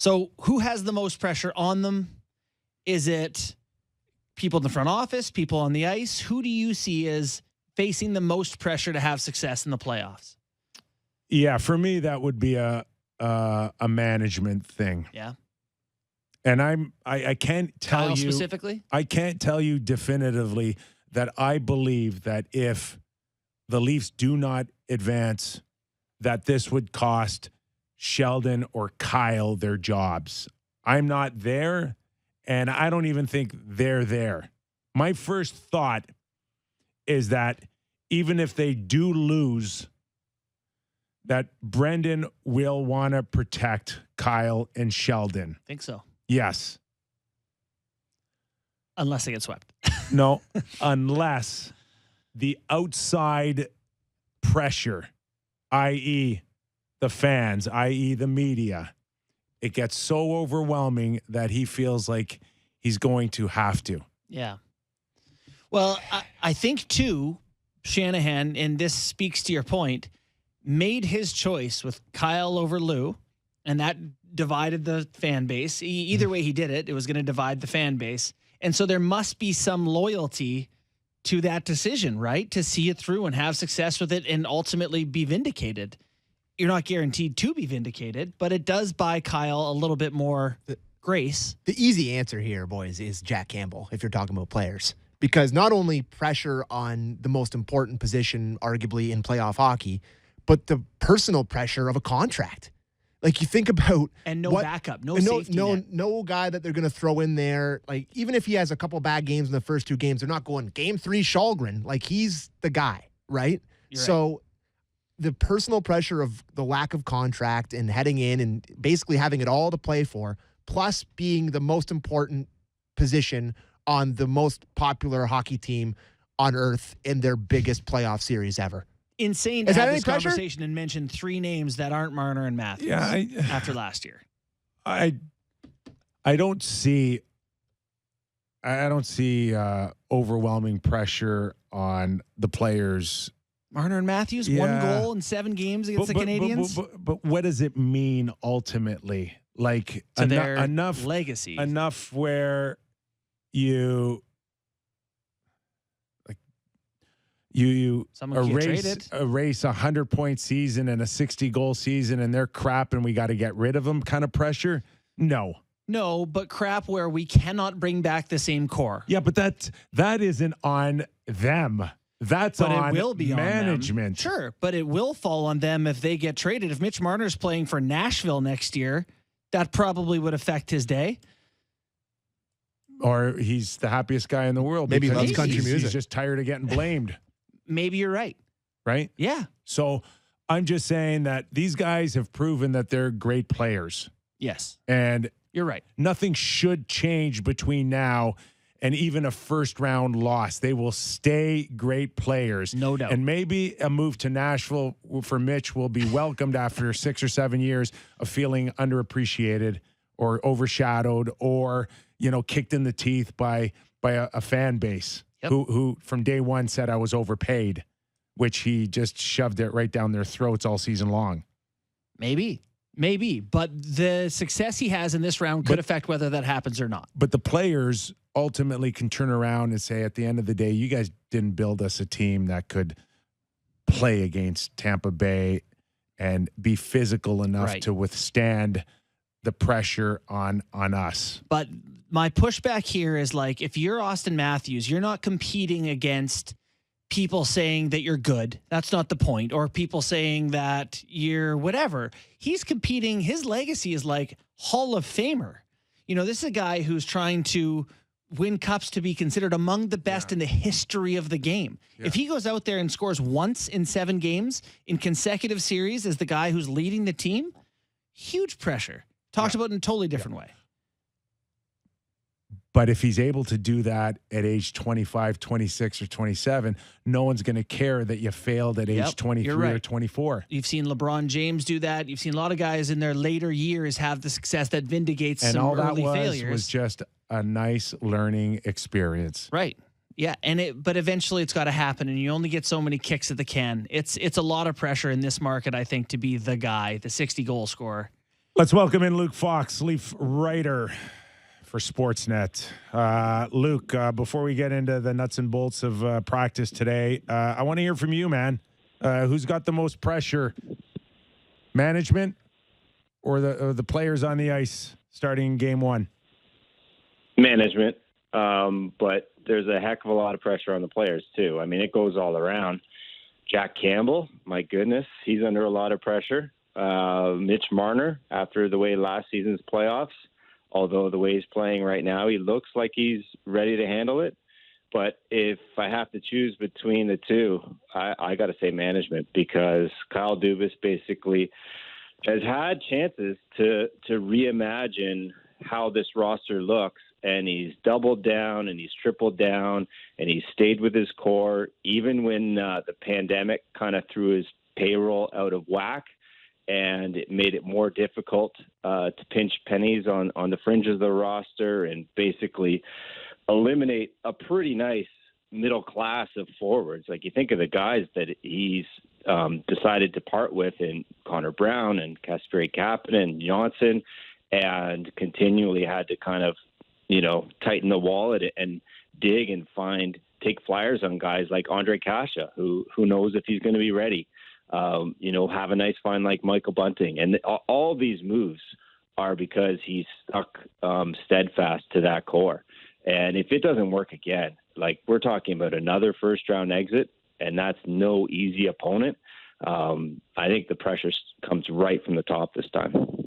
So who has the most pressure on them? Is it people in the front office, people on the ice? Who do you see as facing the most pressure to have success in the playoffs? Yeah, for me, that would be a management thing. Yeah. And I can't tell Kyle you specifically? I can't tell you definitively that I believe that if the Leafs do not advance, that this would cost Sheldon or Kyle their jobs. I'm not there, and I don't even think they're there. My first thought is that even if they do lose, that Brendan will want to protect Kyle and Sheldon. Think so. Yes. Unless they get swept. No, unless the outside pressure, i.e., the fans, i.e., the media, it gets so overwhelming that he feels like he's going to have to. Yeah. Well, I think, too, Shanahan, and this speaks to your point, made his choice with Kyle over Lou, and that divided the fan base. Either way he did it, it was going to divide the fan base. And so there must be some loyalty to that decision, right? To see it through and have success with it and ultimately be vindicated. You're not guaranteed to be vindicated, but it does buy Kyle a little bit more grace. The easy answer here, boys, is Jack Campbell, if you're talking about players. Because not only pressure on the most important position, arguably, in playoff hockey, but the personal pressure of a contract. Like, you think about... And no backup, no safety net. No guy that they're going to throw in there. Like, even if he has a couple bad games in the first two games, they're not going, game 3, Shalgren. Like, he's the guy, right? So the personal pressure of the lack of contract and heading in and basically having it all to play for, plus being the most important position on the most popular hockey team on earth in their biggest playoff series ever. Insane to have this conversation and mention 3 names that aren't Marner and Matthews after last year. I don't see overwhelming pressure on the players. Marner and Matthews, 1 goal in 7 games against the Canadians. But what does it mean ultimately? Like enough legacy, enough where you erase a 100-point season and a 60-goal season, and they're crap, and we got to get rid of them. Kind of pressure? No, but crap where we cannot bring back the same core. Yeah, but that isn't on them. But on it will be management. On them. Sure, but it will fall on them if they get traded. If Mitch Marner's playing for Nashville next year, that probably would affect his day. Or he's the happiest guy in the world. Maybe he loves country music. He's just tired of getting blamed. Maybe you're right. Right? Yeah. So I'm just saying that these guys have proven that they're great players. Yes. And you're right. Nothing should change between now and even a first-round loss. They will stay great players. No doubt. And maybe a move to Nashville for Mitch will be welcomed after 6 or 7 years of feeling underappreciated or overshadowed or, kicked in the teeth by a fan base who from day one said I was overpaid, which he just shoved it right down their throats all season long. Maybe. But the success he has in this round could affect whether that happens or not. But the players ultimately can turn around and say, at the end of the day, you guys didn't build us a team that could play against Tampa Bay and be physical enough to withstand the pressure on us. But my pushback here is like, if you're Austin Matthews, you're not competing against people saying that you're good. That's not the point. Or people saying that you're whatever. He's competing. His legacy is like Hall of Famer. This is a guy who's trying to win cups to be considered among the best in the history of the game. Yeah. If he goes out there and scores once in 7 games in consecutive series as the guy who's leading the team, huge pressure. Talked about in a totally different way. But if he's able to do that at age 25, 26, or 27, no one's going to care that you failed at age 23 or 24. You've seen LeBron James do that. You've seen a lot of guys in their later years have the success that vindicates some early failures. And all that was just a nice learning experience. Right. Yeah, but eventually it's got to happen, and you only get so many kicks at the can. It's a lot of pressure in this market, I think, to be the guy, the 60-goal scorer. Let's welcome in Luke Fox, Leaf writer for Sportsnet. Luke, before we get into the nuts and bolts of practice today, I want to hear from you, man. Who's got the most pressure, management or the players on the ice starting game one? Management, but there's a heck of a lot of pressure on the players too. I mean, it goes all around. Jack Campbell, my goodness, he's under a lot of pressure. Mitch Marner, after the way last season's playoffs, although the way he's playing right now, he looks like he's ready to handle it. But if I have to choose between the two, I got to say management, because Kyle Dubas basically has had chances to reimagine how this roster looks, and he's doubled down and he's tripled down and he's stayed with his core, even when the pandemic kind of threw his payroll out of whack, and it made it more difficult to pinch pennies on the fringes of the roster and basically eliminate a pretty nice middle class of forwards. Like, you think of the guys that he's decided to part with in Connor Brown and Kasperi Kapanen and Johnson, and continually had to kind of, tighten the wallet and dig and take flyers on guys like Andre Kasha, who knows if he's going to be ready. Have a nice find like Michael Bunting. And all these moves are because he's stuck steadfast to that core. And if it doesn't work again, like, we're talking about another first-round exit, and that's no easy opponent. I think the pressure comes right from the top this time.